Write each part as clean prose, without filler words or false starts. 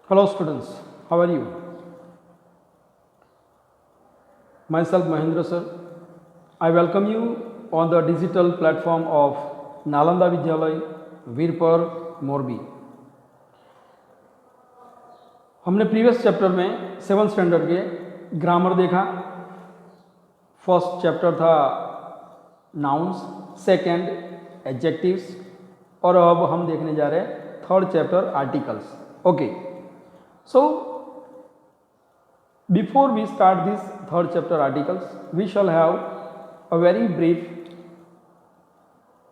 Hello students, how are you? Myself Mahendra sir. I welcome you on the digital platform of Nalanda Vidyalay, Virpur, Morbi. हमने previous chapter में 7th standard के grammar देखा। First chapter था nouns, second adjectives और अब हम देखने जा रहे हैं third chapter articles. Okay, so before we start this third chapter articles, we shall have a very brief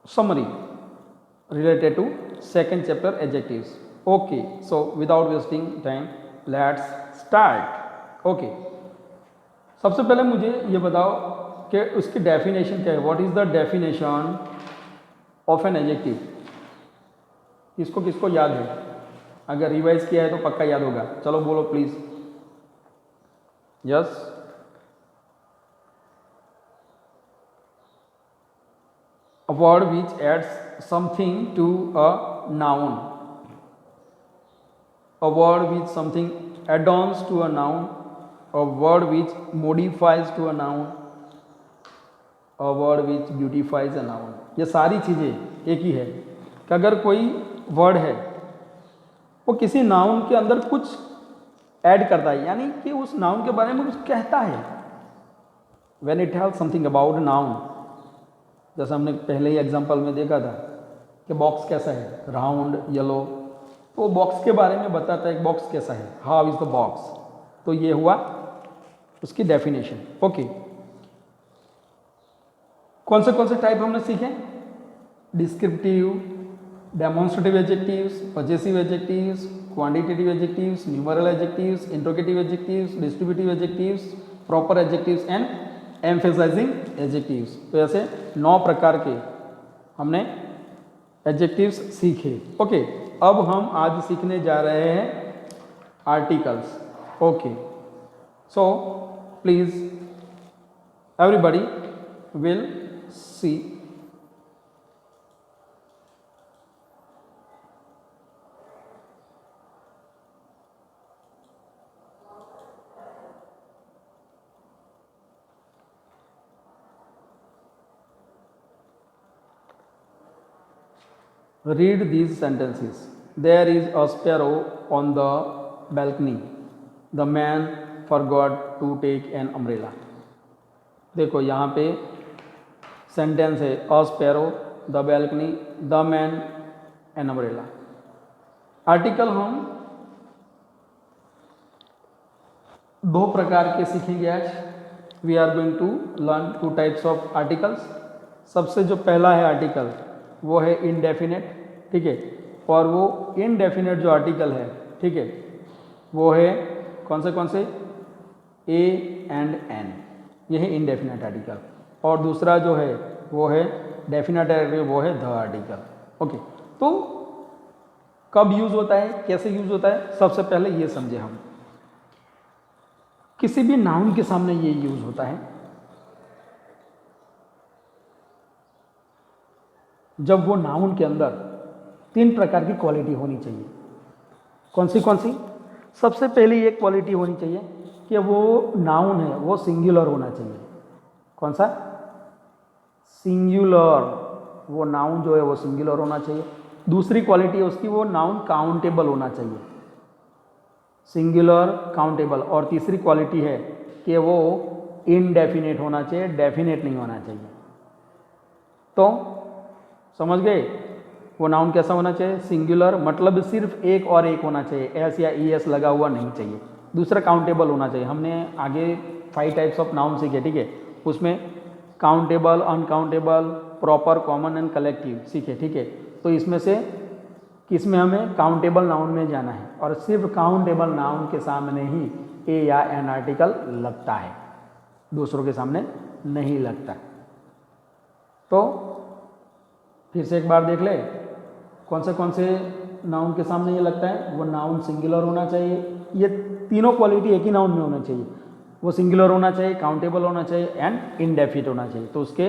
summary related to second chapter adjectives. Okay, so without wasting time, let's start. Okay, सबसे पहले मुझे ये बताओ कि उसकी definition क्या है। What is the definition of an adjective? किसको किसको याद है? अगर रिवाइज किया है तो पक्का याद होगा। चलो बोलो please. Yes, a word which adds something to a noun, a word which something adds to a noun, a word which modifies to a noun, a word which beautifies a noun। ये सारी चीज़ें एक ही है कि अगर कोई word है वो किसी नाउन के अंदर कुछ ऐड करता है, यानी कि उस नाउन के बारे में कुछ कहता है। When it have something about noun, जैसे हमने पहले ही एग्जांपल में देखा था कि बॉक्स कैसा है, राउंड, येलो, तो बॉक्स के बारे में बताता है कि बॉक्स कैसा है, हाउ इज द बॉक्स। तो ये हुआ उसकी डेफिनेशन। ओके, कौन से टाइप हमने सीखे? Descriptive, demonstrative adjectives, possessive adjectives, quantitative adjectives, numeral adjectives, interrogative adjectives, distributive adjectives, proper adjectives and emphasizing adjectives. तो ऐसे 9 प्रकार के हमने एडजेक्टिव्स सीखे। ओके, अब हम आज सीखने जा रहे हैं articles. Okay, so please everybody will see. Read these sentences. There is a sparrow on the balcony. The man forgot to take an umbrella. देखो यहाँ पे सेंटेंस है a sparrow, the balcony, the man, an umbrella। Article हम 2 प्रकार के सीखेंगे आज। We are going to learn 2 types of articles. सबसे जो पहला है आर्टिकल वो है इनडेफिनेट, ठीक है। और वो इनडेफिनेट जो आर्टिकल है, ठीक है, वो है कौन से? ए एंड एन, ये है इनडेफिनेट आर्टिकल। और दूसरा जो है वो है डेफिनेट आर्टिकल, वो है द आर्टिकल। ओके, तो कब यूज होता है, कैसे यूज होता है, सबसे पहले ये समझे हम। किसी भी नाउन के सामने ये यूज होता है जब वो नाउन के अंदर 3 प्रकार की क्वालिटी होनी चाहिए। कौन सी? सबसे पहली एक क्वालिटी होनी चाहिए कि वो नाउन है वो सिंगुलर होना चाहिए। कौन सा? सिंगुलर। वो नाउन जो है वो सिंगुलर होना चाहिए। दूसरी क्वालिटी है उसकी, वो नाउन काउंटेबल होना चाहिए, सिंगुलर, काउंटेबल। और तीसरी क्वालिटी है कि वो इनडेफिनेट होना चाहिए, डेफिनेट नहीं होना चाहिए। तो समझ गए? वो नाउन कैसा होना चाहिए? सिंगुलर, मतलब सिर्फ एक और एक होना चाहिए, एस या ई एस लगा हुआ नहीं चाहिए। दूसरा काउंटेबल होना चाहिए। हमने आगे 5 टाइप्स ऑफ नाउन सीखे, ठीक है, उसमें countable, uncountable, proper, common and collective सीखे, ठीक है। तो इसमें से किसमें हमें काउंटेबल नाउन में जाना है, और सिर्फ काउंटेबल नाउन के सामने ही ए या एन आर्टिकल लगता है, दूसरों के सामने नहीं लगता। तो फिर से एक बार देख ले, कौन से नाउन के सामने ये लगता है? वो नाउन सिंगुलर होना चाहिए। ये तीनों क्वालिटी एक ही नाउन में होना चाहिए। वो सिंगुलर होना चाहिए, काउंटेबल होना चाहिए एंड इनडेफिनेट होना चाहिए। तो उसके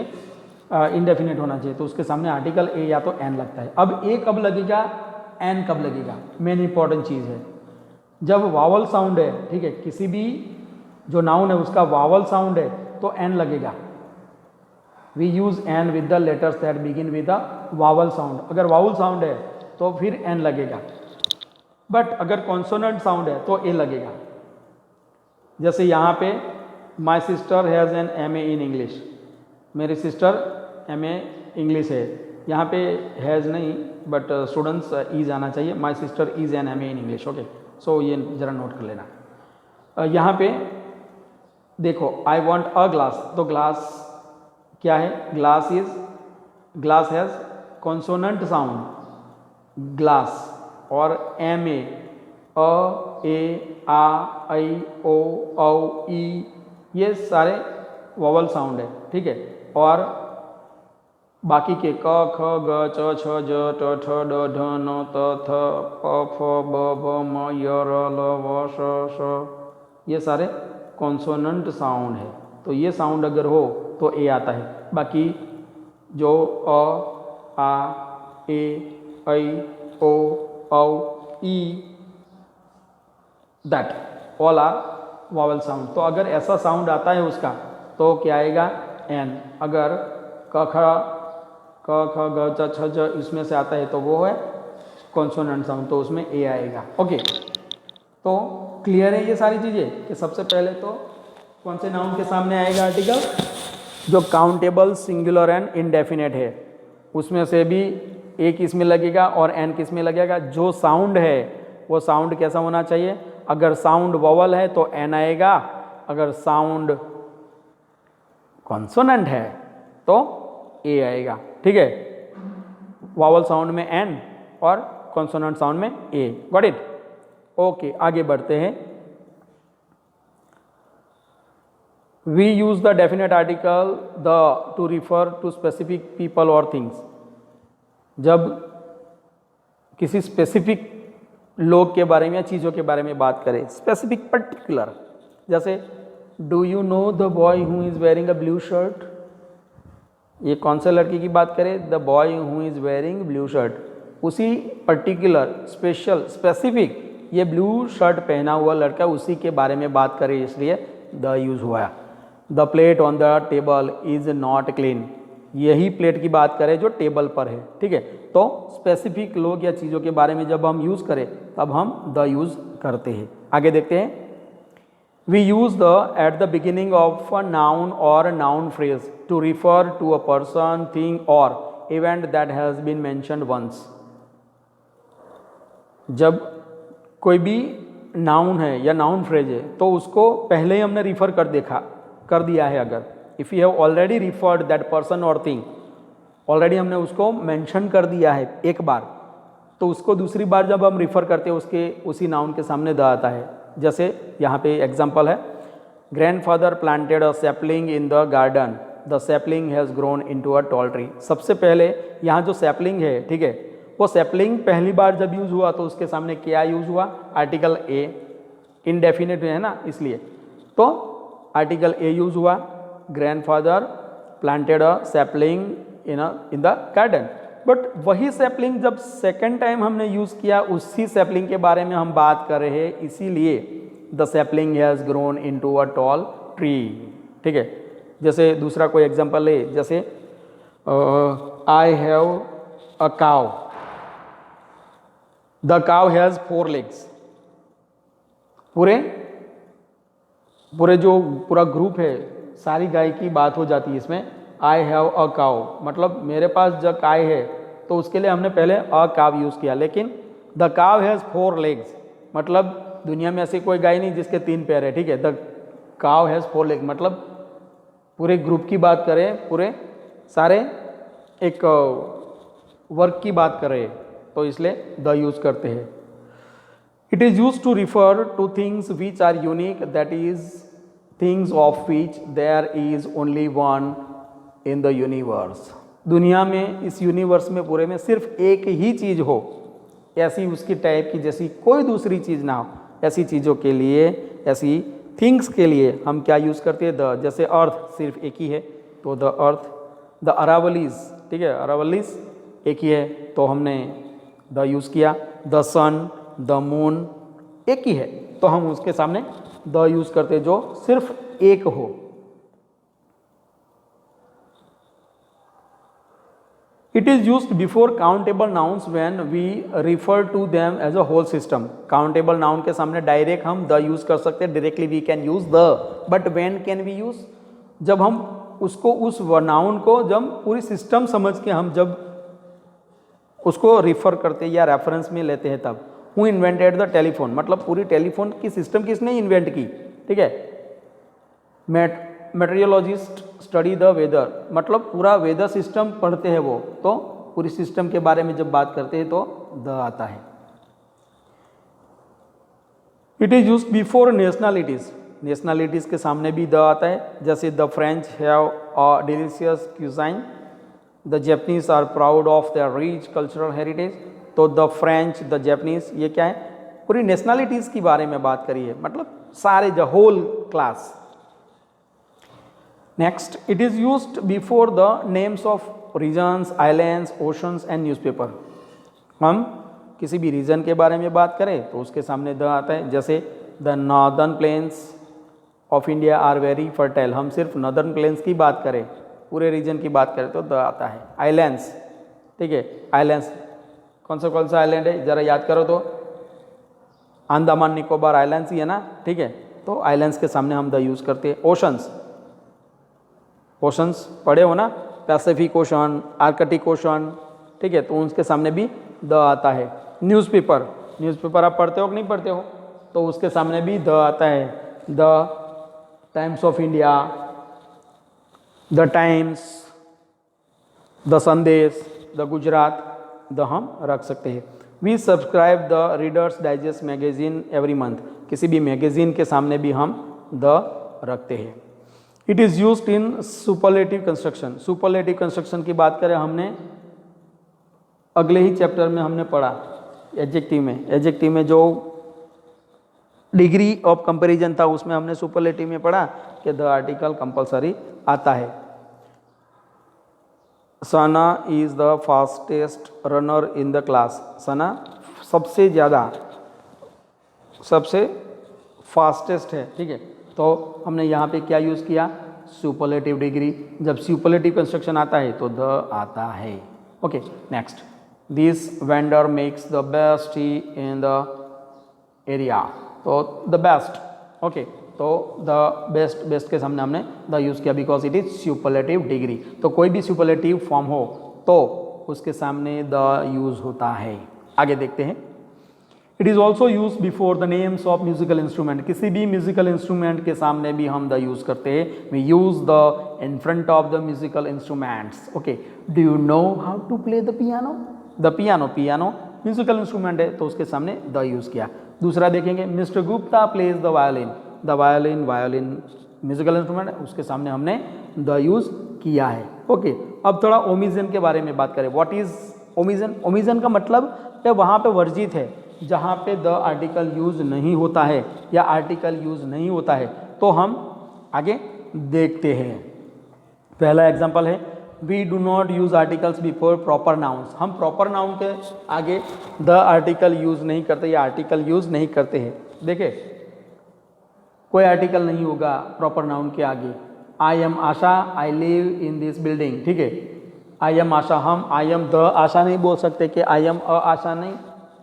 इनडेफिनेट होना चाहिए, तो उसके सामने आर्टिकल ए या तो एन लगता है। अब ए कब लगेगा, एन कब लगेगा, मेन इंपॉर्टेंट चीज़ है। जब वावल साउंड है, ठीक है, किसी भी जो नाउन है उसका वावल साउंड है तो एन लगेगा। We use an with the letters that begin with the vowel sound. अगर वावल साउंड है तो फिर एन लगेगा, बट अगर कॉन्सोनेंट साउंड है तो ए लगेगा। जैसे यहाँ पे my sister has an M A in English, मेरी सिस्टर एम ए इंग्लिश है। यहाँ पे हैज़ नहीं बट स्टूडेंट्स इज आना चाहिए। My sister is an M A in English. Okay, so ये ज़रा नोट कर लेना। यहाँ पे देखो आई वॉन्ट अ ग्लास, तो ग्लास क्या है? Glass is, glass has consonant sound glass, और एम ए, अ, ए, आ, आई, ओ, औ, ई, ये सारे वोवल साउंड है, ठीक है। और बाकी के क, ख, ग, च, छ, ज, ट, ठ, ड, ढ, न, त, थ, प, फ, ब, भ, म, य, र, ल, व, श, श, ये सारे कॉन्सोनेंट साउंड है। तो ये साउंड अगर हो तो ए आता है। बाकी जो अ, आ, ए, ऐ, ओ, औ, ई, that all are vowel sound. तो अगर ऐसा साउंड आता है उसका तो क्या आएगा? एन। अगर क, ख, ग, च, छ, ज इसमें से आता है तो वो है कॉन्सोनेंट साउंड, तो उसमें ए आएगा। ओके, तो क्लियर है ये सारी चीज़ें कि सबसे पहले तो कौन से नाउन के सामने आएगा आर्टिकल? जो काउंटेबल, सिंगुलर एंड इंडेफिनेट है, उसमें से भी ए किस में लगेगा और एन किस में लगेगा। जो साउंड है वो साउंड कैसा होना चाहिए? अगर साउंड वोवल है तो एन आएगा, अगर साउंड कॉन्सोनेंट है तो ए आएगा, ठीक है। वोवल साउंड में एन और कॉन्सोनेंट साउंड में ए। Got it? ओके, आगे बढ़ते हैं। We use the definite article the to refer to specific people or things। जब किसी स्पेसिफिक लोग के बारे में या चीज़ों के बारे में बात करें, स्पेसिफिक पर्टिकुलर, जैसे do you know the boy who is wearing a blue shirt. ये कौन से लड़के की बात करें? The boy who is wearing blue shirt. उसी पर्टिकुलर, स्पेशल, स्पेसिफिक ये ब्लू शर्ट पहना हुआ लड़का, उसी के बारे में बात करें, इसलिए द यूज़ हुआ। The plate on the table is not clean, यही प्लेट की बात करें जो टेबल पर है, ठीक है। तो स्पेसिफिक लोग या चीज़ों के बारे में जब हम यूज़ करें तब हम द यूज़ करते हैं। आगे देखते हैं। We use the at the beginning of a noun और noun phrase to refer to a person, thing और event that has been mentioned once. जब कोई भी नाउन है या नाउन फ्रेज है तो उसको पहले ही हमने रिफ़र कर दिया है। अगर if you have already referred that person और थिंग, ऑलरेडी हमने उसको मेंशन कर दिया है एक बार, तो उसको दूसरी बार जब हम रिफ़र करते हैं उसके उसी नाउन के सामने द आता है। जैसे यहाँ पे एग्जांपल है, grandfather planted a sapling in the garden, the sapling has grown into a tall tree. सबसे पहले यहाँ जो सैपलिंग है, ठीक है, वो सैपलिंग पहली बार जब यूज़ हुआ तो उसके सामने क्या यूज़ हुआ? Article a. इनडेफिनेट है ना, इसलिए तो आर्टिकल ए यूज़ हुआ। Grandfather planted a sapling in the garden. But वही सैपलिंग जब सेकेंड टाइम हमने यूज़ किया, उसी सैपलिंग के बारे में हम बात कर रहे हैं, इसीलिए the sapling has grown into a tall tree, ठीक है। जैसे दूसरा कोई एग्जांपल ले, जैसे आई have a cow, the cow has 4 legs। पूरे जो पूरा ग्रुप है, सारी गाय की बात हो जाती है इसमें। आई हैव अ काउ मतलब मेरे पास जब गाय है, तो उसके लिए हमने पहले अ काव यूज़ किया। लेकिन द काव हैज़ 4 legs मतलब दुनिया में ऐसी कोई गाय नहीं जिसके 3 पैर है, ठीक है। द काव हैज़ 4 legs मतलब पूरे ग्रुप की बात करें, पूरे सारे एक वर्क की बात कर रहे हैं, तो इसलिए द यूज़ करते हैं। It is use to refer to things which are unique, that is things of which there is only one in the universe. दुनिया में, इस यूनिवर्स में पूरे में सिर्फ एक ही चीज़ हो, ऐसी उसकी टाइप की जैसी कोई दूसरी चीज़ ना हो, ऐसी चीज़ों के लिए, ऐसी थिंग्स के लिए हम क्या यूज़ करते हैं? द। जैसे अर्थ सिर्फ एक ही है तो द अर्थ। द अरावलीज, ठीक है, अरावलीज एक ही है तो हमने द यूज़ किया। द सन, द मून, एक ही है, तो हम उसके सामने द यूज करते हैं जो सिर्फ एक हो। It is used before countable nouns when we refer to them as a whole system. Countable noun के सामने डायरेक्ट हम द यूज कर सकते हैं, directly we can use the, but when can we use, जब हम उसको उस नाउन को जब पूरी सिस्टम समझ के हम जब उसको रिफर करते या रेफरेंस में लेते हैं तब। हु इन्वेंटेड द टेलीफोन, मतलब पूरी टेलीफोन की सिस्टम किसने इन्वेंट की, ठीक है। मेटेरियोलॉजिस्ट स्टडी द वेदर, मतलब पूरा वेदर सिस्टम पढ़ते हैं वो, तो पूरी सिस्टम के बारे में जब बात करते हैं तो द आता है। It is used before nationalities, nationalities के सामने भी द आता है, जैसे the French have a delicious cuisine, the Japanese are proud of their rich cultural heritage. तो द फ्रेंच, द जैपनीज, ये क्या है, पूरी नेशनलिटीज के बारे में बात करी है, मतलब सारे, the whole class. Next, it is used before the names of regions, islands, oceans and newspaper. हम किसी भी रीजन के बारे में बात करें तो उसके सामने द आता है, जैसे the northern plains of India are very fertile, हम सिर्फ नॉर्दर्न प्लेन्स की बात करें, पूरे रीजन की बात करें तो द आता है। आइलैंड्स, ठीक है, आइलैंड्स कौन सा आइलैंड है, जरा याद करो तो अंडमान निकोबार आइलैंड्स ही है ना, ठीक है, तो आइलैंड्स के सामने हम द यूज़ करते हैं। ओशंस, ओशंस पढ़े हो ना, पैसिफिक ओशन, आर्कटिक ओशन, ठीक है, तो उसके सामने भी द आता है। न्यूज़पेपर, न्यूज़पेपर आप पढ़ते हो कि नहीं पढ़ते हो, तो उसके सामने भी द आता है। The times of India, the times, the संदेश, द गुजरात, द हम रख सकते हैं। V subscribe the readers digest magazine every month, किसी भी मैगजीन के सामने भी हम द रखते हैं। It is used in superlative construction, superlative construction की बात करें हमने अगले ही चैप्टर में हमने पढ़ा एडजेक्टिव में, एडजेक्टिव में जो डिग्री ऑफ कंपैरिजन था उसमें हमने सुपरलेटिव में पढ़ा कि द आर्टिकल कंपलसरी आता है। Sana is the fastest runner in the class, Sana सबसे ज़्यादा, सबसे फास्टेस्ट है, ठीक है, तो हमने यहाँ पे क्या यूज़ किया, सुपरलेटिव डिग्री। जब सुपरलेटिव कंस्ट्रक्शन आता है तो द आता है। Okay, next, this vendor makes the best T in the area, तो द बेस्ट, ओके, तो द बेस्ट, बेस्ट के सामने हमने द यूज़ किया because it is superlative degree. तो कोई भी सुपरलेटिव फॉर्म हो तो उसके सामने द यूज़ होता है। आगे देखते हैं। It is also use before the names of musical instrument, किसी भी म्यूजिकल इंस्ट्रूमेंट के सामने भी हम द यूज़ करते हैं। We use the in front of the musical instruments. Okay, do you know how to play the piano, the piano, piano musical instrument है तो उसके सामने द यूज़ किया। दूसरा देखेंगे, mister Gupta plays the violin, the violin, violin musical instrument है, उसके सामने हमने द यूज़ किया है। ओके, अब थोड़ा ओमिजन के बारे में बात करें। व्हाट इज़ ओमिजन, ओमिजन का मतलब है वहाँ पे वर्जित है, जहाँ पे द आर्टिकल यूज़ नहीं होता है या आर्टिकल यूज़ नहीं होता है, तो हम आगे देखते हैं। पहला एग्जांपल है, we do not use articles before proper nouns, हम प्रॉपर नाउन के आगे द आर्टिकल यूज़ नहीं करते या आर्टिकल यूज़ नहीं करते हैं। देखिए, कोई आर्टिकल नहीं होगा प्रॉपर नाउन के आगे। I am Asha, I live in this building, ठीक है, आई एम आशा, हम आई एम द आशा नहीं बोल सकते कि आई एम अ आशा नहीं,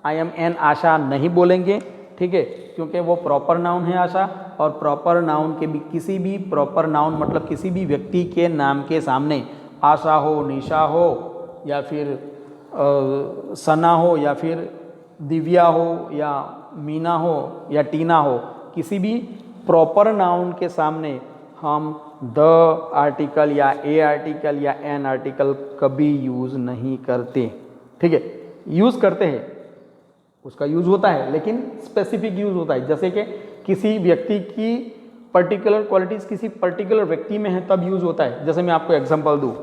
आई एम एन आशा नहीं बोलेंगे, ठीक है, क्योंकि वो प्रॉपर नाउन है आशा। और प्रॉपर नाउन के भी, किसी भी प्रॉपर नाउन मतलब किसी भी व्यक्ति के नाम के सामने आशा हो, निशा हो, या फिर सना हो, या फिर दिव्या हो, या मीना हो, या टीना हो, किसी भी प्रॉपर नाउन के सामने हम द आर्टिकल या ए आर्टिकल या एन आर्टिकल कभी यूज़ नहीं करते, ठीक है। यूज़ करते हैं, उसका यूज़ होता है, लेकिन स्पेसिफिक यूज़ होता है। जैसे कि किसी व्यक्ति की पर्टिकुलर क्वालिटीज़ किसी पर्टिकुलर व्यक्ति में है तब यूज़ होता है। जैसे मैं आपको एग्जांपल दूँ,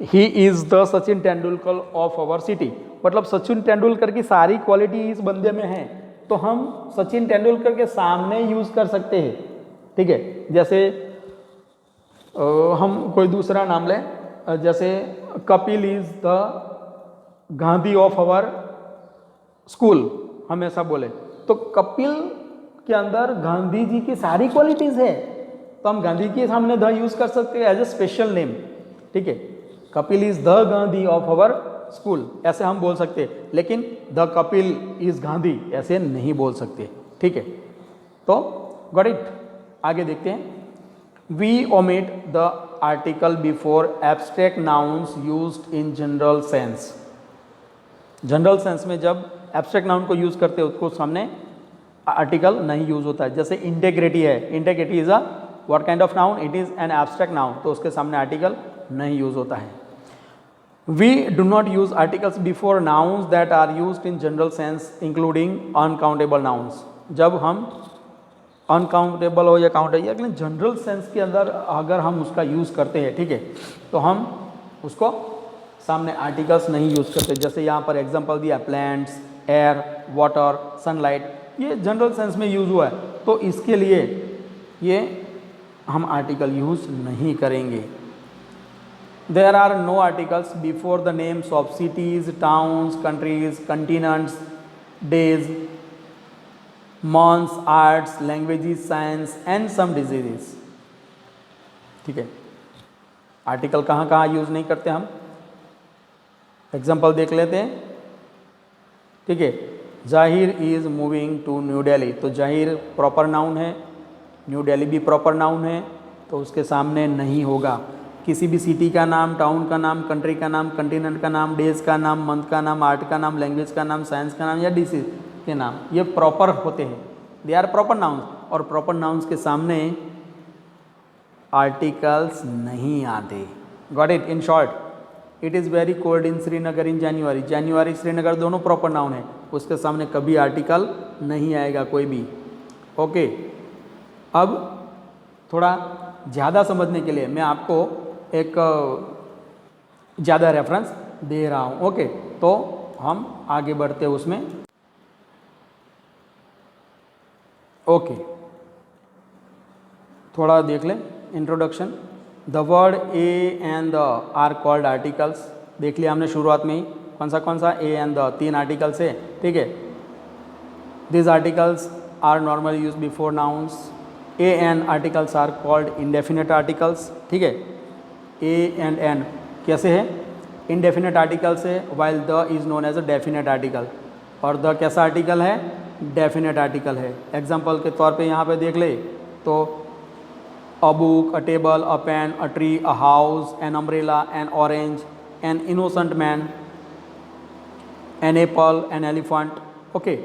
he is the Sachin Tendulkar of our city, मतलब सचिन तेंदुलकर की सारी क्वालिटी इस बंदे में है, तो हम सचिन तेंदुलकर के सामने यूज़ कर सकते हैं, ठीक है। जैसे हम कोई दूसरा नाम लें, जैसे Kapil is the Gandhi of our school, हम ऐसा बोले तो कपिल के अंदर गांधी जी की सारी क्वालिटीज है, तो हम गांधी के सामने द यूज कर सकते हैं एज ए स्पेशल नेम, ठीक है। Kapil is the Gandhi of our school, ऐसे हम बोल सकते हैं, लेकिन द कपिल इज गांधी ऐसे नहीं बोल सकते, ठीक है। तो गॉट इट, आगे देखते हैं। We omit the article before abstract nouns used in general sense. General sense में जब एब्स्ट्रैक्ट नाउन को यूज करते हैं उसको सामने आर्टिकल नहीं यूज होता है। जैसे इंटेग्रिटी है, integrity is a what kind of noun, it is an abstract noun, तो उसके सामने आर्टिकल नहीं यूज होता है। We do not use articles before nouns that are used in general sense including uncountable nouns। जब हम uncountable हो या काउंटेबल, लेकिन जनरल सेंस के अंदर अगर हम उसका यूज़ करते हैं, ठीक है, तो हम उसको सामने आर्टिकल्स नहीं यूज़ करते। जैसे यहाँ पर एग्जांपल दिया, प्लांट्स, एयर, वाटर, सनलाइट, ये जनरल सेंस में यूज़ हुआ है, तो इसके लिए ये हम आर्टिकल यूज़ नहीं करेंगे। There are no articles before the names of cities, towns, countries, continents, days, months, arts, languages, science and some diseases। ठीक है, आर्टिकल कहाँ कहाँ यूज़ नहीं करते हम, एग्जाम्पल देख लेते हैं, ठीक है। Zahir is moving to New Delhi, तो जाहिर प्रॉपर नाउन है, न्यू दिल्ली भी प्रॉपर नाउन है, तो उसके सामने नहीं होगा। किसी भी सिटी का नाम, टाउन का नाम, कंट्री का नाम, कंटिनेंट का नाम, डेज का नाम, मंथ का नाम, आर्ट का नाम, लैंग्वेज का नाम, साइंस का नाम या डिसीज के नाम, ये प्रॉपर होते हैं, दे आर प्रॉपर नाउन्स, और प्रॉपर नाउन्स के सामने आर्टिकल्स नहीं आते। Got it, in short, it is very cold in Srinagar in January, जनवरी श्रीनगर दोनों प्रॉपर नाउन है, उसके सामने कभी आर्टिकल नहीं आएगा कोई भी, ओके। अब थोड़ा ज़्यादा समझने के लिए मैं आपको एक ज़्यादा रेफरेंस दे रहा हूँ, ओके। तो हम आगे बढ़ते हैं उसमें, ओके। थोड़ा देख लें introduction. The word a and the are called articles, देख लिया हमने शुरुआत में ही, कौन सा ए एंड द, तीन आर्टिकल्स है, ठीक है। This articles are normally use before nouns. A and articles are called indefinite articles, ठीक है। ए एंड एन कैसे है, इंडेफिनिट आर्टिकल से, while the is known as a definite article, और द कैसा आर्टिकल है, डेफिनेट आर्टिकल है। Example के तौर पे यहाँ पे देख ले तो a book, a table, a pen, a tree, a house, an umbrella, an orange, an innocent man, an apple, an elephant, okay.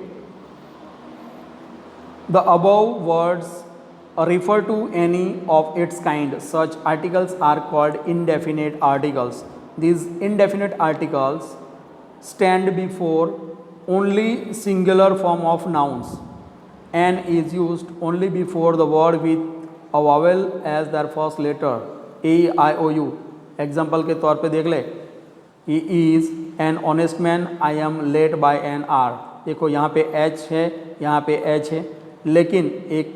The above words refer to any of its kind. Such articles are called indefinite articles. These indefinite articles stand before only singular form of nouns and is used only before the word with a vowel as their first letter, a, I, o, u। Example के तौर पे देख ले, he is an honest man, I am led by an r। देखो यहाँ पे h है, यहाँ पे h है, लेकिन एक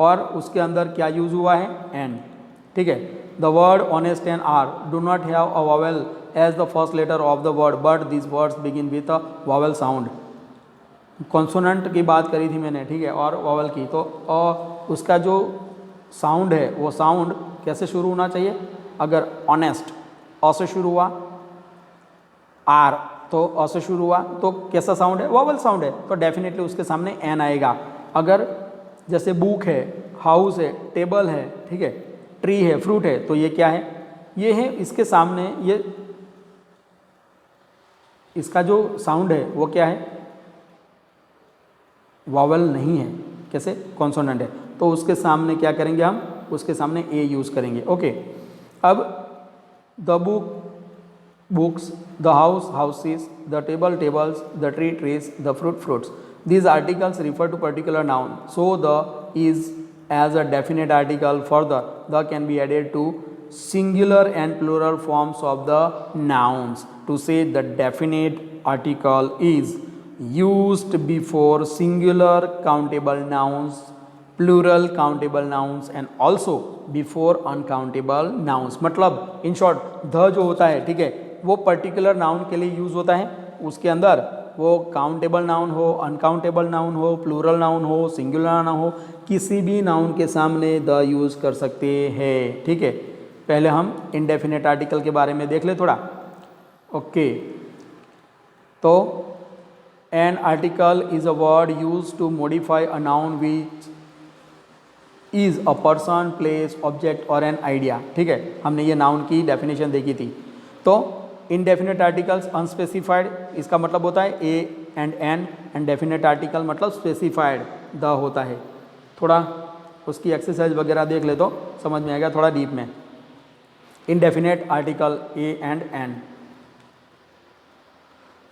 और उसके अंदर क्या यूज हुआ है, एन, ठीक है। The word honest and hour do not have a vowel as the first letter of the word, but this words begin with a vowel sound. Consonant की बात करी थी मैंने, ठीक है, और वॉवेल की, तो उसका जो साउंड है वो साउंड कैसे शुरू होना चाहिए। अगर ऑनेस्ट अ से शुरू हुआ, आर तो अ से शुरू हुआ, तो कैसा साउंड है, वॉवेल साउंड है, तो डेफिनेटली उसके सामने एन आएगा। अगर जैसे बुक है, हाउस है, टेबल है, ठीक है, ट्री है, फ्रूट है, तो ये क्या है, ये है, इसके सामने ये इसका जो साउंड है वो क्या है, वॉवेल नहीं है, कैसे, कॉन्सोनेंट है, तो उसके सामने क्या करेंगे हम, उसके सामने ए यूज़ करेंगे, ओके। अब the book books, the house houses, the table tables, the tree trees, the fruit fruits. These articles refer to particular noun, so the is as a definite article. Further, the can be added to singular and plural forms of the nouns to say the definite article is used before singular countable nouns, plural countable nouns and also before uncountable nouns। मतलब in short, the जो होता है, ठीक है, वो particular noun के लिए use होता है, उसके अंदर वो काउंटेबल नाउन हो, अनकाउंटेबल नाउन हो, प्लूरल नाउन हो, सिंगुलर नाउन हो, किसी भी नाउन के सामने द यूज़ कर सकते हैं। ठीक है, पहले हम इनडेफिनेट आर्टिकल के बारे में देख ले थोड़ा। ओके, तो an article is a word use to modify a noun which is a person, place, object और एन आइडिया। ठीक है, हमने ये नाउन की डेफिनेशन देखी थी। तो इनडेफिनेट आर्टिकल्स अनस्पेसिफाइड, इसका मतलब होता है a and an, and definite article मतलब स्पेसिफाइड द होता है। थोड़ा उसकी एक्सरसाइज वगैरह देख ले तो समझ में आएगा थोड़ा डीप में। Indefinite article a and an,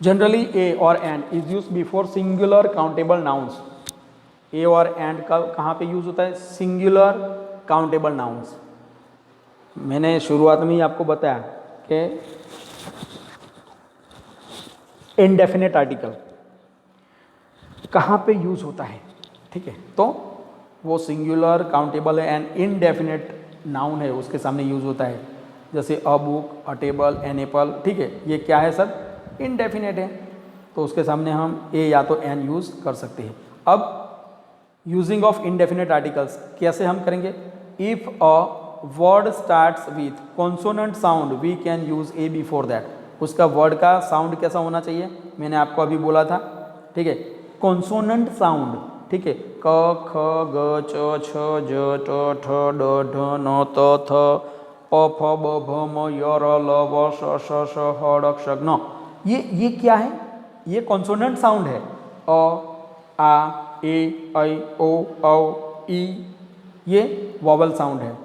generally a और an is use before singular countable nouns. A और एंड का कहाँ पे यूज होता है? Singular countable nouns. मैंने शुरुआत में ही आपको बताया कि इनडेफिनेट आर्टिकल कहाँ पे यूज होता है। ठीक है, तो वो सिंगुलर काउंटेबल है एंड इनडेफिनेट नाउन है उसके सामने यूज होता है, जैसे a book, a table, an apple. ठीक है, ये क्या है सर? इनडेफिनेट है, तो उसके सामने हम ए या तो एन यूज कर सकते हैं। अब यूजिंग ऑफ इनडेफिनेट आर्टिकल्स कैसे हम करेंगे? If a word starts with consonant sound we can use a before that. उसका वर्ड का साउंड कैसा होना चाहिए? मैंने आपको अभी बोला था। ठीक है, कॉन्सोनेंट साउंड। ठीक है, क ख ग च छ ज ट ठ ड ढ न त थ प फ ब भ म य र ल व श श श ह ड़ क्ष ण। ये क्या है? ये कॉन्सोनेंट साउंड है। अ, आ, ए, ऐ, ओ, औ, ई, ये वॉवल साउंड है।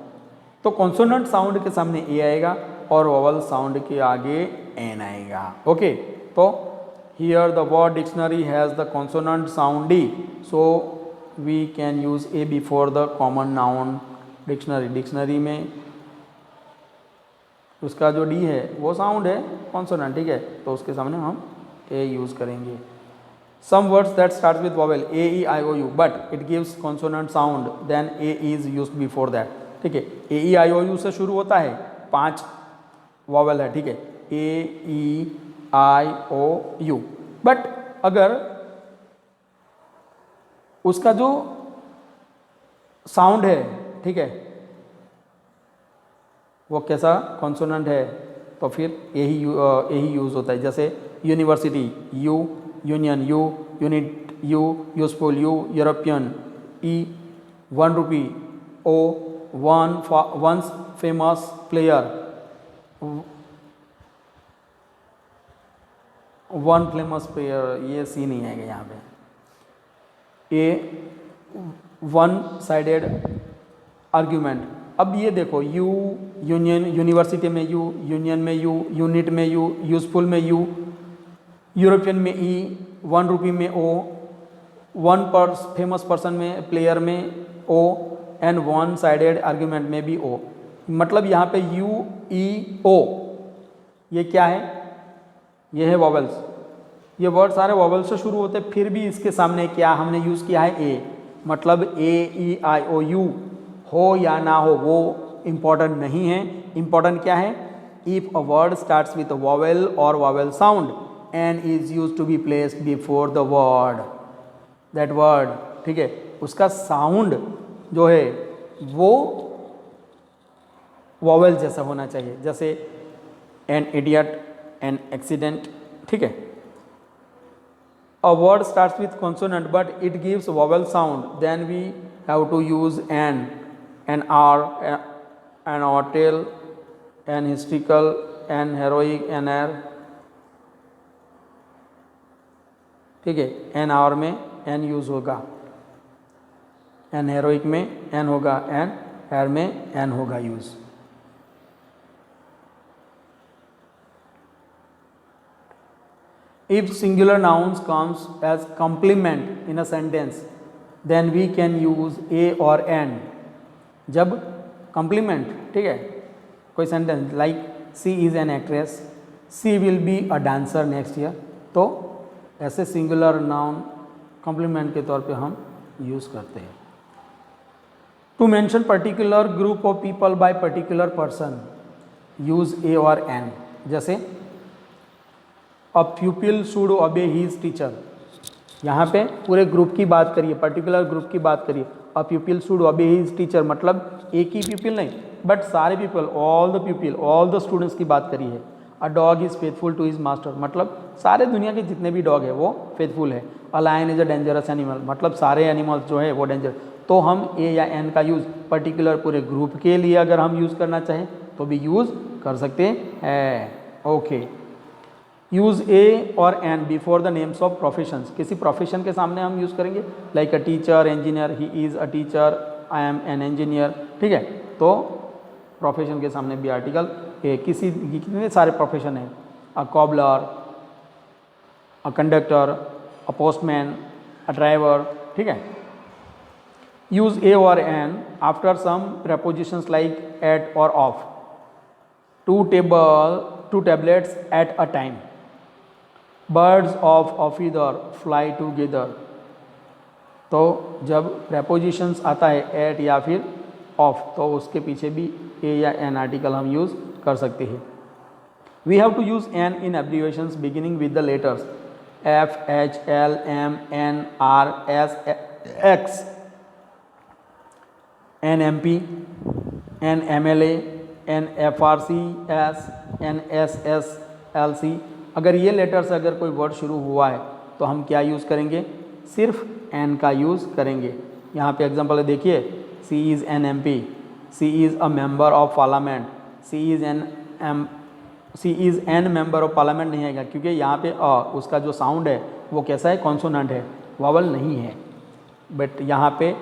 तो कॉन्सोनेंट साउंड के सामने ए आएगा और वॉवल साउंड के आगे एन आएगा। ओके, तो here the word dictionary has the consonant sound D, so we can use a before the common noun dictionary. Dictionary में उसका जो डी है वो साउंड है कॉन्सोनेंट। ठीक है, तो उसके सामने हम ए यूज़ करेंगे। Some words that starts with vowel a, e, i, o, u, but it gives consonant sound, then a is used before that. ठीक है, a, e, i, o, u से शुरू होता है, 5 वॉवल है। ठीक है, a, e, i, o, u, but अगर उसका जो साउंड है, ठीक है, वो कैसा कॉन्सोनेंट है, तो फिर यही यूज़ होता है। जैसे university U, union U, unit U, useful U, European E, 1 rupee O, once famous player, 1 famous player, ये सी नहीं आएगा यहाँ पे। A, 1 sided argument. अब ये देखो यू, यूनियन, यूनिवर्सिटी में यू, यूनियन में यू, यूनिट में यू, यूजफुल में यू, यूरोपियन में ई, 1 रुपी में ओ, 1 फेमस पर्सन में, प्लेयर में ओ, एंड 1 साइडेड आर्ग्यूमेंट में भी ओ। मतलब यहाँ पे यू, ई, ओ, ये क्या है? ये है वॉवल्स। ये वर्ड सारे वॉवल्स से शुरू होते, फिर भी इसके सामने क्या हमने यूज़ किया है? ए। मतलब ए, ई, आई, ओ, यू हो या ना हो वो इम्पॉर्टेंट नहीं है। इम्पॉर्टेंट क्या है? If a word starts with a vowel और vowel sound and is used to be placed before the word, that word। ठीक है, उसका साउंड जो है वो वॉवेल जैसा होना चाहिए, जैसे एन इडियट, एन एक्सीडेंट। ठीक है, a word starts with consonant but it gives vowel sound, then we have to use an r, an hotel, an historical, an heroic, an air। ठीक है, एन आवर में an use होगा, an heroic में an होगा, an heir में an होगा use. If singular nouns comes as complement in a sentence then we can use a और an. जब कॉम्प्लीमेंट, ठीक है, कोई sentence like she is an actress, she will be a dancer next year, तो ऐसे singular noun complement के तौर पे हम यूज़ करते हैं। To mention particular group of people by particular person use a और एन। जैसे a pupil should obey his teacher, यहाँ पे पूरे ग्रुप की बात करिए, पर्टिकुलर ग्रुप की बात करिए। A pupil should obey his teacher मतलब एक ही प्यूपिल नहीं, बट सारे people, all the people, all the students की बात करी है। A dog is faithful to his master मतलब सारे दुनिया के जितने भी डॉग है वो फेथफुल है। A lion is a dangerous animal मतलब सारे एनिमल्स जो है वो डेंजर। तो हम ए या एन का यूज़ पर्टिकुलर पूरे ग्रुप के लिए अगर हम यूज़ करना चाहें तो भी यूज़ कर सकते हैं। ओके, यूज़ ए और an before the names of professions, किसी प्रोफेशन के सामने हम यूज़ करेंगे, like a teacher, engineer, he is a teacher, I am an engineer, ठीक है। तो प्रोफेशन के सामने भी आर्टिकल ए, कितने सारे प्रोफेशन हैं, a cobbler, a conductor, a postman, a driver, ठीक है। यूज़ ए और an after some prepositions like at और of, two tablets at a time, birds of either fly together. तो जब prepositions आता है एट या फिर ऑफ तो उसके पीछे भी ए या एन आर्टिकल हम यूज़ कर सकते हैं। We have to use an in abbreviations beginning with the letters F, H, L, M, N, R, S, X, an M P, an M L A, an F R C S, an S S L C. अगर ये letter से अगर कोई word शुरू हुआ है तो हम क्या यूज़ करेंगे, सिर्फ एन का यूज़ करेंगे। यहाँ पे एग्जांपल देखिए, she is an M P, she is a member of parliament, she is an member of parliament नहीं आएगा क्योंकि यहाँ पे उसका जो साउंड है वो कैसा है, कॉन्सोनेंट है, वावल नहीं है। बट यहाँ पे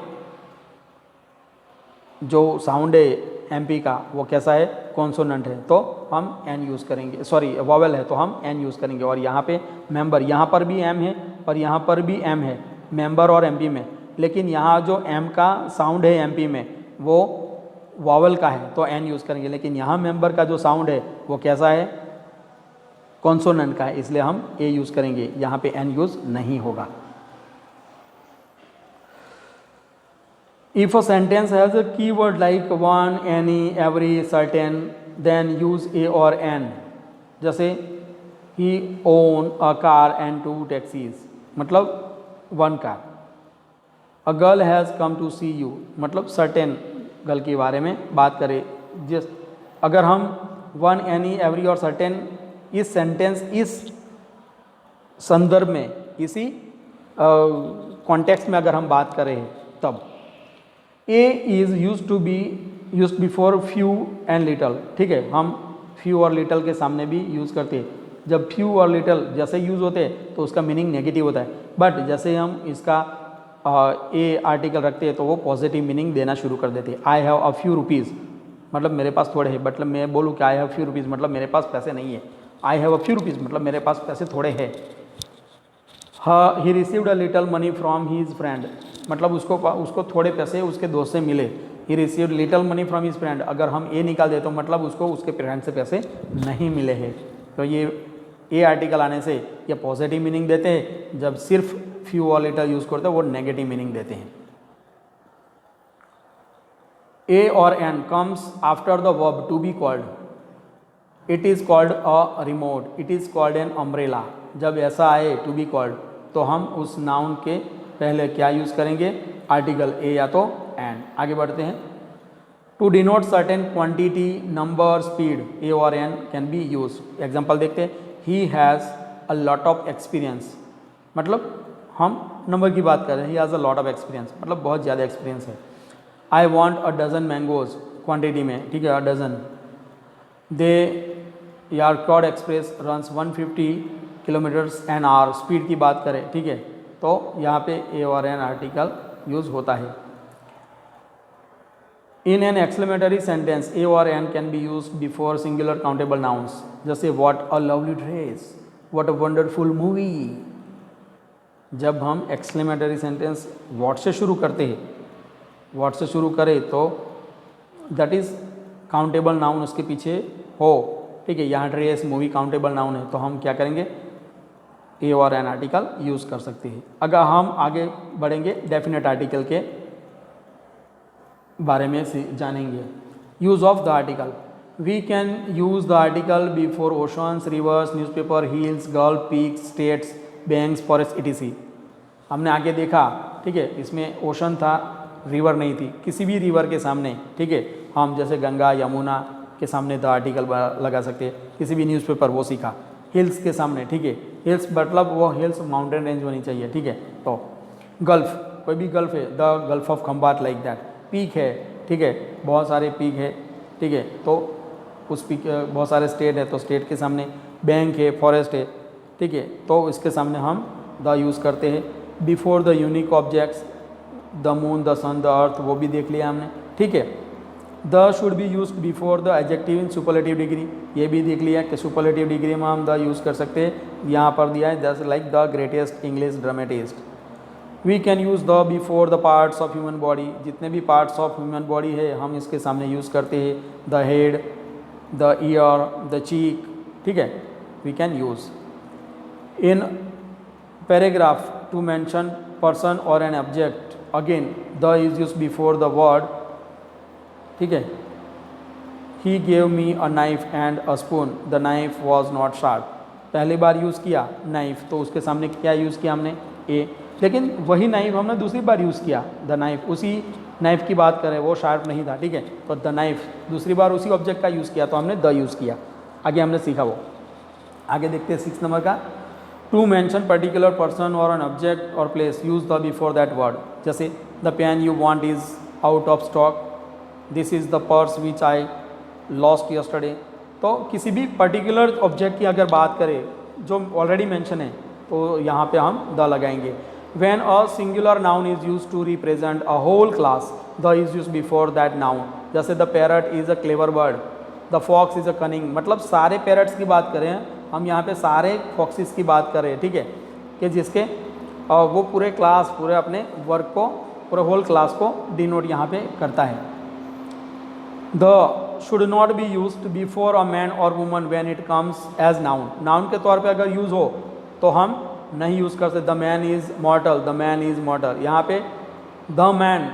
जो साउंड है एमपी का वो कैसा है, कॉन्सोनेंट है, तो हम एन यूज़ करेंगे, सॉरी वॉवेल है तो हम एन यूज़ करेंगे। और यहाँ पे मेंबर, यहाँ पर भी एम है और यहाँ पर भी एम है, मेंबर और एमपी में, लेकिन यहाँ जो एम का साउंड है एमपी में वो वॉवेल का है तो एन यूज़ करेंगे, लेकिन यहाँ मेंबर का जो साउंड है वो कैसा है, कॉन्सोनेंट का है, इसलिए हम ए यूज़ करेंगे, यहाँ पे एन यूज़ नहीं होगा। If a sentence has a keyword like one, any, every, certain, then use a or an। जैसे he own a car and 2 taxis मतलब one car। A girl has come to see you मतलब certain girl के बारे में बात करें। जिस अगर हम one, any, every और certain इस सेंटेंस इस संदर्भ में इसी कॉन्टेक्स्ट में अगर हम बात करें तब a is use to be use before few and little, ठीक है। हम फ्यू और लिटल के सामने भी यूज़ करते हैं। जब फ्यू और लिटल जैसे यूज़ होते हैं तो उसका मीनिंग नेगेटिव होता है, बट जैसे हम इसका ए आर्टिकल रखते हैं तो वो पॉजिटिव मीनिंग देना शुरू कर देते हैं। आई हैव अ फ्यू रुपीज़ मतलब मेरे पास थोड़े हैं, मतलब मैं बोलूँ कि आई हैव फ्यू रुपीज़ मतलब मेरे पास पैसे नहीं है। I have a few rupees मतलब मेरे पास पैसे थोड़े हैं। He received a little money from his friend मतलब उसको थोड़े पैसे उसके दोस्त से मिले। He received little money from his friend, अगर हम ए निकाल दे तो मतलब उसको उसके फ्रेंड से पैसे नहीं मिले हैं। तो ये ए आर्टिकल आने से ये पॉजिटिव मीनिंग देते हैं, जब सिर्फ फ्यू और लिटल यूज़ करते हैं वो नेगेटिव मीनिंग देते हैं। ए और an comes after the verb to be called, it is called a remote, it is called an umbrella. जब ऐसा आए टू बी कॉल्ड तो हम उस नाउन के पहले क्या यूज़ करेंगे, आर्टिकल ए या तो एन। आगे बढ़ते हैं। To denote certain quantity, number, speed, a और an can be use. Example देखते हैं। He has a lot of experience मतलब हम नंबर की बात कर रहे हैं। He has a lot of experience मतलब बहुत ज़्यादा एक्सपीरियंस है। I want a dozen mangoes quantity में, ठीक है, a dozen. The Yercaud express runs 150 kilometres an hour, speed की बात करें, ठीक है, तो यहाँ पे ए और एन आर्टिकल यूज़ होता है। In an exclamatory sentence a और an can be use before singular countable nouns, जैसे what a lovely dress, what a wonderful movie. जब हम एक्सक्लेमेटरी सेंटेंस व्हाट से शुरू करते हैं, व्हाट से शुरू करें तो दैट इज़ काउंटेबल नाउन उसके पीछे हो, ठीक है। यहाँ ड्रेस, मूवी काउंटेबल नाउन है तो हम क्या करेंगे, ए और एन आर्टिकल यूज़ कर सकते हैं। अगर हम आगे बढ़ेंगे डेफिनेट आर्टिकल के बारे में जानेंगे। Use of the article, we can use the article before oceans, rivers, newspaper, hills, gulf, peaks, states, banks, forest etc. हमने आगे देखा, ठीक है, इसमें ओशन था, रिवर नहीं थी। किसी भी रिवर के सामने, ठीक है, हम जैसे गंगा, यमुना के सामने द आर्टिकल लगा सकते हैं। किसी भी न्यूज़पेपर, वो सीखा। हिल्स के सामने, ठीक है, हिल्स मतलब वो हिल्स माउंटेन रेंज होनी चाहिए, ठीक है। तो गल्फ, कोई भी गल्फ है, the gulf of Khambhat like that. Peak है, ठीक है, बहुत सारे पीक है, ठीक है, तो उस पीक, बहुत सारे स्टेट है तो स्टेट के सामने। बैंक है, फॉरेस्ट है, ठीक है, तो इसके सामने हम द यूज़ करते हैं। Before the unique objects, the moon, the sun, the earth, वो भी देख लिया हमने, ठीक है। The should be use before the adjective in superlative degree, ये भी देख लिया कि सुपरलेटिव डिग्री में हम द यूज़ कर सकते हैं। यहाँ पर दिया है just like the greatest English dramatist. We can use the before the parts of human body, जितने भी पार्ट्स ऑफ ह्यूमन बॉडी है हम इसके सामने यूज़ करते हैं। The head, the ear, the cheek, ठीक है, we can use. In paragraph to mention person और an object, again the is use before the word, ठीक है। He gave me a knife and a spoon, the knife was not sharp. पहली बार use किया knife, तो उसके सामने क्या यूज़ किया हमने, ए। लेकिन वही नाइफ हमने दूसरी बार यूज़ किया, द नाइफ, उसी नाइफ की बात करें, वो शार्प नहीं था, ठीक है, तो द नाइफ दूसरी बार उसी ऑब्जेक्ट का यूज़ किया तो हमने द यूज़ किया। आगे हमने सीखा वो। आगे देखते हैं 6 नंबर का। टू मेंशन पर्टिकुलर पर्सन और एन ऑब्जेक्ट और place, use the before that word. जैसे the pen you want is out of stock, this is the purse which I lost yesterday. तो किसी भी पर्टिकुलर ऑब्जेक्ट की अगर बात करें जो ऑलरेडी मेंशन है तो यहाँ पे हम द लगाएंगे। When a singular noun is use to represent a whole class, the is use before that noun. जैसे the parrot is a clever bird, the fox is a cunning, मतलब सारे parrots की बात करें हम, यहाँ पे सारे फॉक्सिस की बात करें, ठीक है, कि जिसके वो पूरे क्लास, पूरे अपने वर्क को, पूरे होल क्लास को डिनोट यहाँ पे करता है। The should not be use before a man और woman when it comes as noun. Noun के तौर पे अगर यूज़ हो तो हम नहीं यूज़ कर सकते। The man is मॉर्टल, the man is मॉर्टल, यहाँ पे द मैन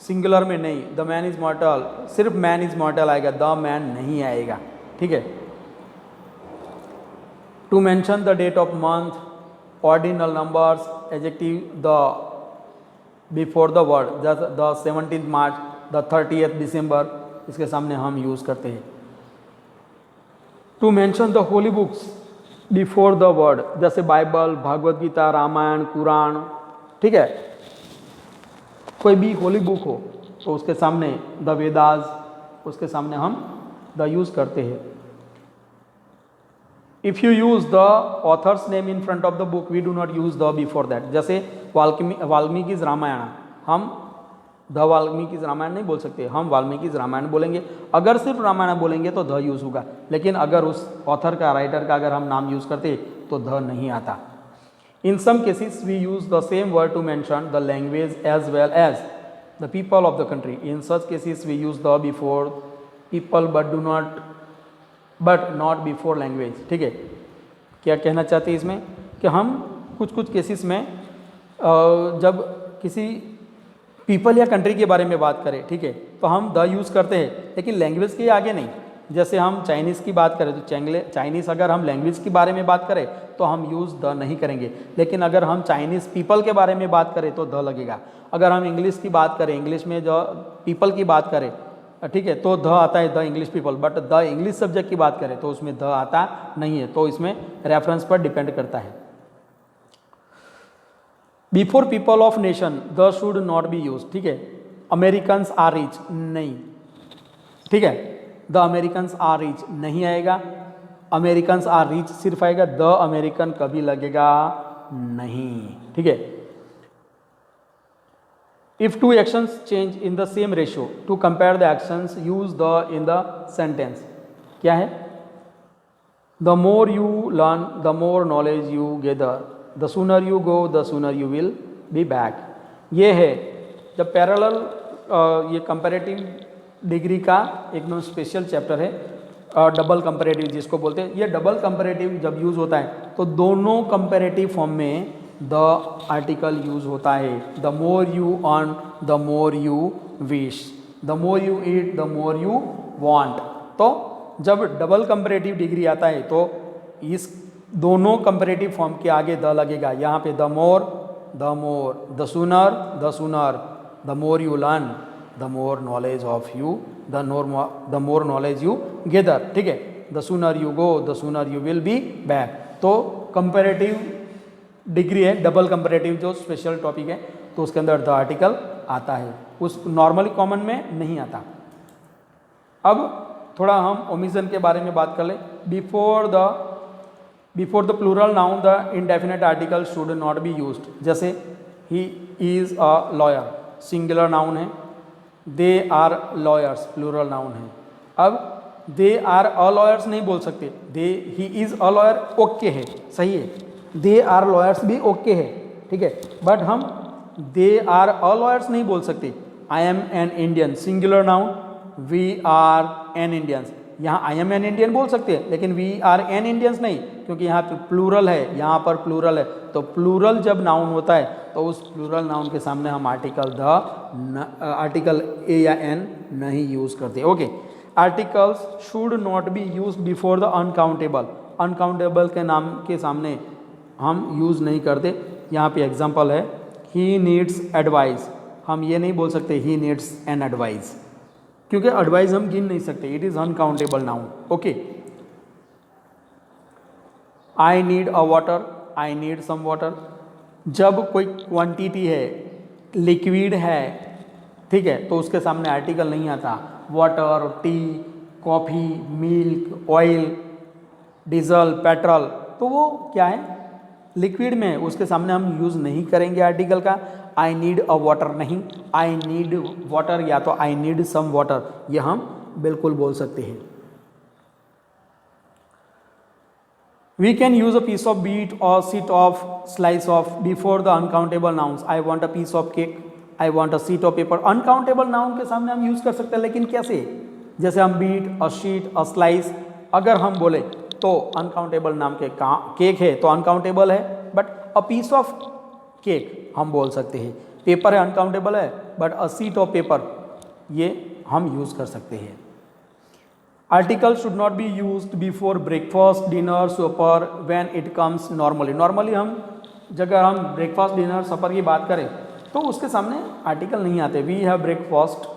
सिंगुलर में नहीं, द मैन इज़ मॉर्टल, सिर्फ मैन इज़ मॉर्टल आएगा, द मैन नहीं आएगा, ठीक है। To mention the date of month, ordinal numbers, adjective the before the word, the 17th March, the 30th December, इसके सामने हम यूज़ करते हैं। To mention the holy books before the word, जैसे बाइबल, भगवद गीता, रामायण, कुरान, ठीक है, कोई भी होली बुक हो तो उसके सामने द वेदास, उसके सामने हम द यूज़ करते हैं। If you use the authors name in front of the book, we do not use the before that. जैसे वाल्मीकि's रामायण, हम द वाल्मीकि's रामायण नहीं बोल सकते, हम वाल्मीकि's रामायण बोलेंगे। अगर सिर्फ रामायण बोलेंगे तो द यूज़ होगा, लेकिन अगर उस ऑथर का, राइटर का अगर हम नाम यूज़ करते तो द नहीं आता। In some cases we use the same word to mention the language as well as the people of the country. In such cases we use the before people but not before language, ठीक है। क्या कहना चाहते हैं इसमें कि हम कुछ केसेस में जब किसी पीपल या कंट्री के बारे में बात करें, ठीक है, तो हम द यूज़ करते हैं, लेकिन लैंग्वेज के आगे नहीं। जैसे हम चाइनीज़ की बात करें तो चाइनीज़ अगर हम लैंग्वेज के बारे में बात करें तो हम यूज़ द नहीं करेंगे, लेकिन अगर हम चाइनीज़ पीपल के बारे में बात करें तो द लगेगा। अगर हम इंग्लिश की बात करें, इंग्लिश में जो पीपल की बात करें, ठीक है, तो द आता है, the English people, but the English subject की बात करें तो उसमें द आता नहीं है, तो इसमें रेफरेंस पर डिपेंड करता है। Before people of nation the should not be use, ठीक है। अमेरिकन्स आर रिच, नहीं, ठीक है, द अमेरिकन्स आर रिच नहीं आएगा, अमेरिकन्स आर रिच सिर्फ आएगा, द अमेरिकन कभी लगेगा नहीं, ठीक है। If two actions change in the same ratio to compare the actions use the in the sentence. क्या है? The more you learn the more knowledge you gather, the sooner you go the sooner you will be back. ये है जब parallel, ये comparative degree का एकदम special chapter है, double comparative जिसको बोलते हैं। ये डबल कंपैरेटिव जब यूज़ होता है तो दोनों कंपैरेटिव फॉर्म में द आर्टिकल यूज होता है। The more you earn the more you wish, the more you eat the more you want. तो जब डबल कंपैरेटिव डिग्री आता है तो इस दोनों कंपैरेटिव फॉर्म के आगे द लगेगा। यहाँ पे the more, the sooner, the more you learn, the more knowledge of you, the more knowledge you gather, ठीक है। The sooner you go, the sooner you will be back. तो comparative degree है, double comparative जो special topic है, तो उसके अंदर the article आता है, उस नॉर्मली कॉमन में नहीं आता। अब थोड़ा हम ओमिशन के बारे में बात कर ले। Before the plural noun the indefinite article should not be used. जैसे he is a lawyer, singular noun है, they are lawyers plural noun है। अब दे आर अ लॉयर्स नहीं बोल सकते, he is a lawyer okay है, सही है, दे आर लॉयर्स भी ओके है, ठीक है, बट हम दे आर अ लॉयर्स नहीं बोल सकते। I am an Indian, singular noun, we are an Indians, यहाँ आई एम एन इंडियन बोल सकते हैं, लेकिन वी आर एन इंडियंस नहीं, क्योंकि यहाँ पे प्लूरल है, यहाँ पर प्लूरल है। तो प्लूरल जब नाउन होता है तो उस प्लूरल नाउन के सामने हम आर्टिकल ए या एन नहीं यूज करते। Okay, articles should not be use before the uncountable, uncountable के नाम के सामने हम यूज नहीं करते। यहाँ पे एग्जांपल है, ही नीड्स एडवाइस, हम ये नहीं बोल सकते ही नीड्स एन एडवाइस, क्योंकि एडवाइस हम गिन नहीं सकते, it is uncountable noun. Okay, I need a water, I need some water, जब कोई क्वांटिटी है, लिक्विड है, ठीक है, तो उसके सामने आर्टिकल नहीं आता। Water, T, coffee, milk, oil, diesel, petrol, तो वो क्या है, लिक्विड में, उसके सामने हम यूज़ नहीं करेंगे आर्टिकल का। आई नीड अ वाटर नहीं, आई नीड वाटर या तो आई नीड सम वाटर, ये हम बिल्कुल बोल सकते हैं। We can use a piece of wheat or sheet of slice of before the uncountable nouns. I want a piece of cake, I want a sheet of paper. Uncountable noun के सामने हम use कर सकते हैं, लेकिन कैसे? जैसे हम bit, a sheet, a slice, अगर हम बोले तो अनकाउंटेबल नाम के केक है तो अनकाउंटेबल है, but a piece of cake हम बोल सकते हैं। पेपर है, अनकाउंटेबल है, but a sheet of paper ये हम यूज कर सकते हैं। Article should not be used before breakfast, dinner, supper when it comes normally. Normally हम अगर हम ब्रेकफास्ट, डिनर, सपर की बात करें तो उसके सामने आर्टिकल नहीं आते। We have breakfast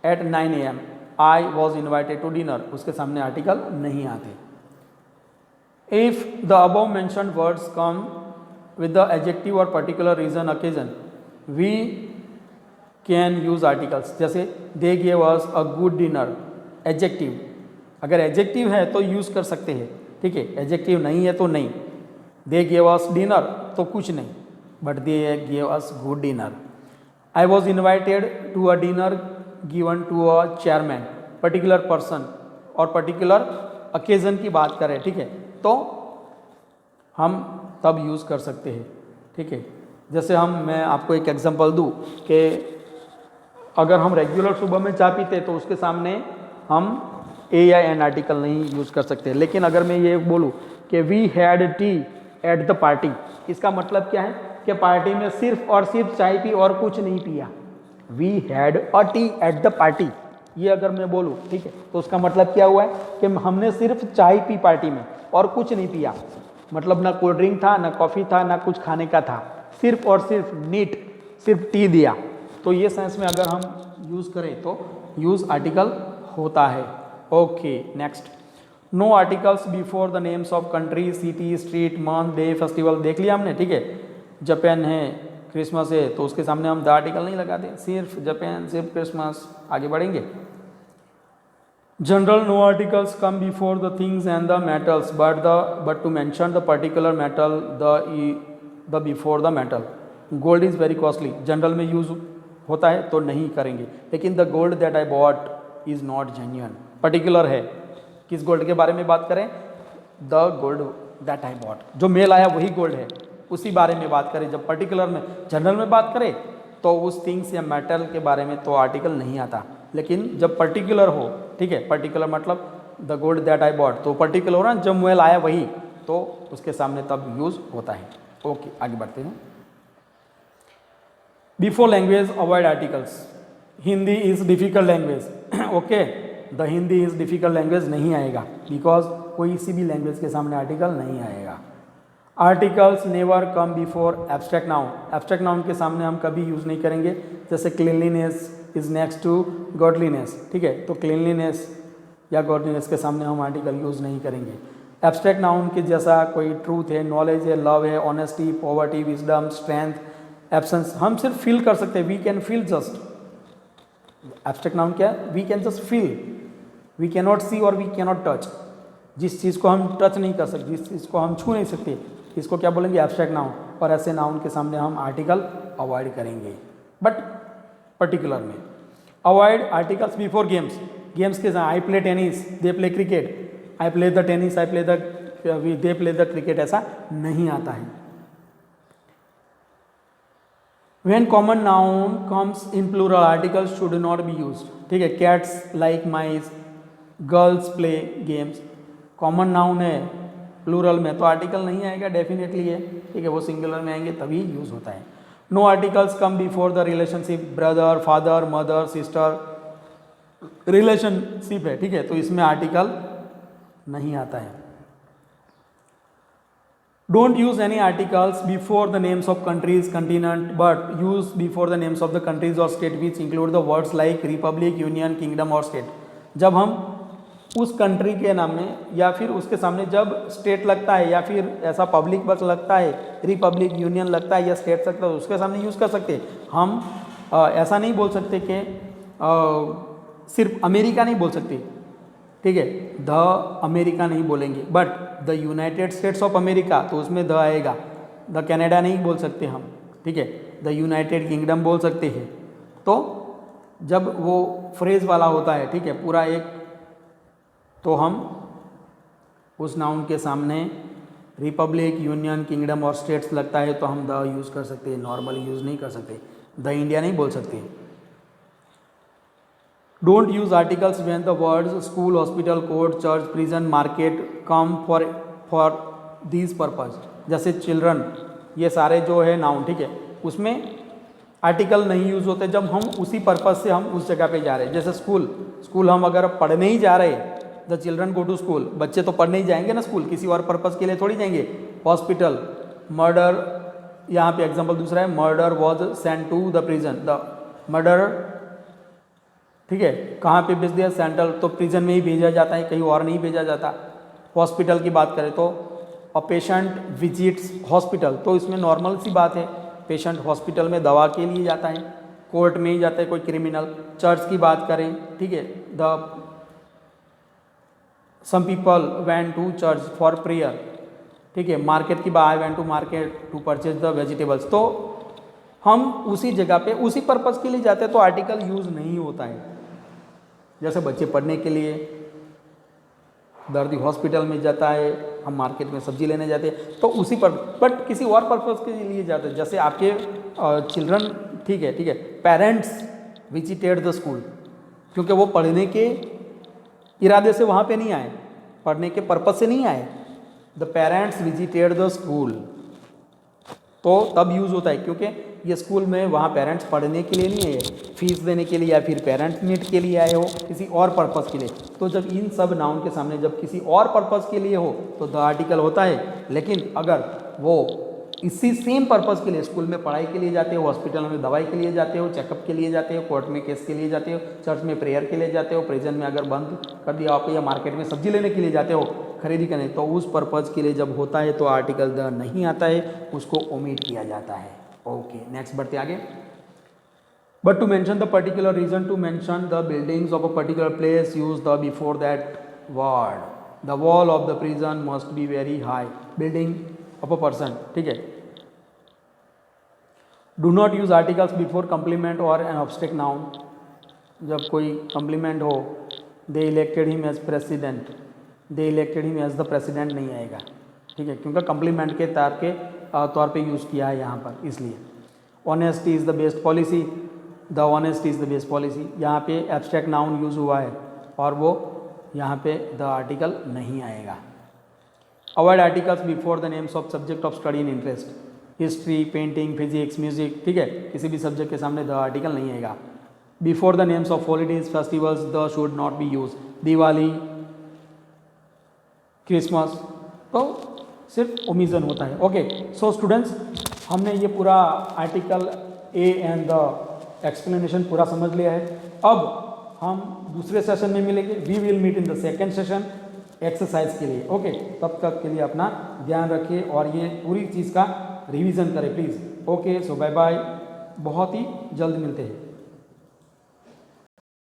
at 9 AM, I was invited to dinner, उसके सामने आर्टिकल नहीं आते। If the above mentioned words come with the adjective और particular reason occasion, we can use articles. जैसे they give us a good dinner, adjective, अगर adjective है तो use कर सकते हैं, ठीक है, एडजेक्टिव नहीं है तो नहीं। दे गिव अस डिनर तो कुछ नहीं, but they give us good dinner. I was invited to a dinner given to a chairman, particular person और पर्टिकुलर ओकेजन की बात करें, ठीक है, तो हम तब यूज़ कर सकते हैं, ठीक है। जैसे मैं आपको एक एग्जांपल दूँ कि अगर हम रेगुलर सुबह में चाय पीते तो उसके सामने हम ए या एन आर्टिकल नहीं यूज़ कर सकते। लेकिन अगर मैं ये बोलूँ कि we had tea at the party, इसका मतलब क्या है कि पार्टी में सिर्फ और सिर्फ चाय पी और कुछ नहीं पिया। We had a tea at the party, ये अगर मैं बोलूँ, ठीक है, तो उसका मतलब क्या हुआ है कि हमने सिर्फ चाय पी पार्टी में और कुछ नहीं पिया, मतलब ना कोल्ड ड्रिंक था, ना कॉफ़ी था, ना कुछ खाने का था, सिर्फ और सिर्फ नीट, सिर्फ टी दिया। तो ये सेंस में अगर हम यूज़ करें तो यूज़ आर्टिकल होता है। Okay, next, no articles before the names of country, city, street, month, day, festival, देख लिया हमने, ठीक है। जापान है, क्रिसमस है, तो उसके सामने हम द आर्टिकल नहीं लगाते, सिर्फ जापान, सिर्फ क्रिसमस। आगे बढ़ेंगे। General, no articles come before the things and the metals, but to mention the particular metal the before the metal. Gold is very costly, general में यूज होता है तो नहीं करेंगे, लेकिन the gold that I bought is not genuine, particular है, किस gold के बारे में बात करें, the gold that I bought, जो मेल आया वही गोल्ड है, उसी बारे में बात करें। जब पर्टिकुलर में, जनरल में बात करें तो उस थिंग्स या मेटल के बारे में तो आर्टिकल नहीं आता, लेकिन जब पर्टिकुलर हो, ठीक है, पर्टिकुलर मतलब the gold that I bot, तो पर्टिकुलर हो ना, जब मेल आया वही, तो उसके सामने तब यूज होता है। ओके, आगे बढ़ते हैं। Before language avoid articles, Hindi is difficult language, okay, the Hindi is difficult language नहीं आएगा, बिकॉज कोई सी भी लैंग्वेज के सामने आर्टिकल नहीं आएगा। Articles never come before abstract noun, abstract noun के सामने हम कभी यूज़ नहीं करेंगे। जैसे cleanliness is next to godliness, ठीक है, तो क्लीनलीनेस या गॉडलीनेस के सामने हम आर्टिकल यूज़ नहीं करेंगे। एब्स्ट्रैक्ट नाउन के जैसा कोई ट्रूथ है, नॉलेज है, लव है, honesty, poverty, wisdom, strength, absence, हम सिर्फ फील कर सकते हैं, we can feel just. Abstract noun क्या है? We can just feel, we can not see और वी कैन नॉट टच। जिस चीज़ को हम टच नहीं कर सकते, जिस चीज़ को हम छू नहीं सकते, इसको क्या बोलेंगे? Abstract noun. और ऐसे नाउन के सामने हम आर्टिकल अवॉइड करेंगे। बट पर्टिकुलर में avoid articles before games, games के साथ I play tennis, they play cricket, I play the tennis, I play the, they play the cricket, ऐसा नहीं आता है। When common noun comes in plural, articles should not be used, ठीक है। Cats like mice, girls play games, common noun है plural में तो article नहीं आएगा, डेफिनेटली है, ठीक है, वो सिंगुलर में आएंगे तभी यूज़ होता है। No articles come before the relationship, brother, father, mother, sister, relationship है, ठीक है, तो इसमें आर्टिकल नहीं आता है। Don't use any articles before the names of countries, continent, but use before the names of the countries or state which include the words like republic, union, kingdom और state। जब हम उस कंट्री के नाम में या फिर उसके सामने जब स्टेट लगता है या फिर ऐसा पब्लिक वर्ड लगता है, रिपब्लिक, यूनियन लगता है या स्टेट लगता है, उसके सामने यूज़ कर सकते हैं। हम ऐसा नहीं बोल सकते कि सिर्फ अमेरिका नहीं बोल सकते, ठीक है, द अमेरिका नहीं बोलेंगे, but the United states of America तो उसमें द आएगा। द कनाडा नहीं बोल सकते हम, ठीक है, द यूनाइटेड किंगडम बोल सकते हैं। तो जब वो फ्रेज वाला होता है, ठीक है, पूरा एक, तो हम उस नाउन के सामने रिपब्लिक, यूनियन, किंगडम और स्टेट्स लगता है तो हम द यूज़ कर सकते हैं, नॉर्मली यूज़ नहीं कर सकते, द इंडिया नहीं बोल सकते। Don't use articles when the words school, hospital, court, church, prison, market come for these purpose. जैसे चिल्ड्रन, ये सारे जो है नाउन, ठीक है, उसमें आर्टिकल नहीं यूज़ होते जब हम उसी पर्पज़ से हम उस जगह पे जा रहे हैं। जैसे स्कूल हम अगर पढ़ने ही जा रहे हैं, the children go to school, बच्चे तो पढ़ने ही जाएंगे ना स्कूल, किसी और पर्पज़ के लिए थोड़ी जाएंगे। हॉस्पिटल, मर्डर, यहाँ पे एग्जाम्पल दूसरा है, murder was sent to the prison, the murder, ठीक है, कहाँ पे भेज दिया? सेंट्रल, तो प्रिजन में ही भेजा जाता है, कहीं और नहीं भेजा जाता। हॉस्पिटल की बात करें तो अ पेशेंट विजिट्स हॉस्पिटल, तो इसमें नॉर्मल सी बात है, पेशेंट हॉस्पिटल में दवा के लिए जाता है, कोर्ट में ही जाता है कोई क्रिमिनल। चर्च की बात करें, ठीक है, the some people went to church for prayer, ठीक है। मार्केट की बात, I went to market to purchase the vegetables, तो हम उसी जगह पे उसी पर्पज़ के लिए जाते हैं तो आर्टिकल यूज़ नहीं होता है। जैसे बच्चे पढ़ने के लिए, दर्दी हॉस्पिटल में जाता है, हम मार्केट में सब्जी लेने जाते हैं तो उसी पर, बट किसी और पर्पज़ के लिए जाते हैं। जैसे आपके चिल्ड्रन, ठीक है, पेरेंट्स विजिटेड द स्कूल, क्योंकि वो पढ़ने के इरादे से वहाँ पे नहीं आए, पढ़ने के पर्पज़ से नहीं आए। The parents visited the school, तो तब यूज़ होता है, क्योंकि ये स्कूल में वहाँ पेरेंट्स पढ़ने के लिए नहीं है, फीस देने के लिए या फिर पेरेंट्स मीट के लिए आए हो, किसी और पर्पज़ के लिए। तो जब इन सब नाउन के सामने जब किसी और पर्पज़ के लिए हो तो द आर्टिकल होता है। लेकिन अगर वो इसी सेम पर्पज़ के लिए स्कूल में पढ़ाई के लिए जाते हो, हॉस्पिटल में दवाई के लिए जाते हो, चेकअप के लिए जाते हो, कोर्ट में केस के लिए जाते हो, चर्च में प्रेयर के लिए जाते हो, प्रिजन में अगर बंद कर दिया आपको, या मार्केट में सब्जी लेने के लिए जाते हो, खरीदी करने, तो उस पर्पज़ के लिए जब होता है तो आर्टिकल द नहीं आता है, उसको ओमिट किया जाता है। ओके, नेक्स्ट बढ़ते आगे। But to mention the particular region, to mention the buildings of a particular place, use the before that word. The wall of the prison must be very high, building of a person, ठीक है। Do not use articles before complement और an abstract noun. जब कोई complement हो, they elected him as president, they elected him as the president नहीं आएगा, ठीक है, क्योंकि कंप्लीमेंट के तौर पे यूज़ किया है यहाँ पर, इसलिए। Honesty is the best policy, the honest is the best policy, यहाँ पे एब्स्ट्रैक्ट नाउन यूज़ हुआ है और वो यहाँ पे द आर्टिकल नहीं आएगा। Avoid articles before the names of subject of study in interest, history, painting, physics, music, ठीक है, किसी भी सब्जेक्ट के सामने द आर्टिकल नहीं आएगा। Before the names of holidays festivals the should not be use. Diwali, Christmas, तो सिर्फ ओमिजन होता है। ओके, सो स्टूडेंट्स, हमने ये पूरा article a and the explanation पूरा समझ लिया है। अब हम दूसरे सेशन में मिलेंगे। We will meet in the second session exercise के लिए। ओके, तब तक के लिए अपना ध्यान रखिए और ये पूरी चीज़ का रिवीजन करें please. Okay, so bye bye, बहुत ही जल्द मिलते हैं।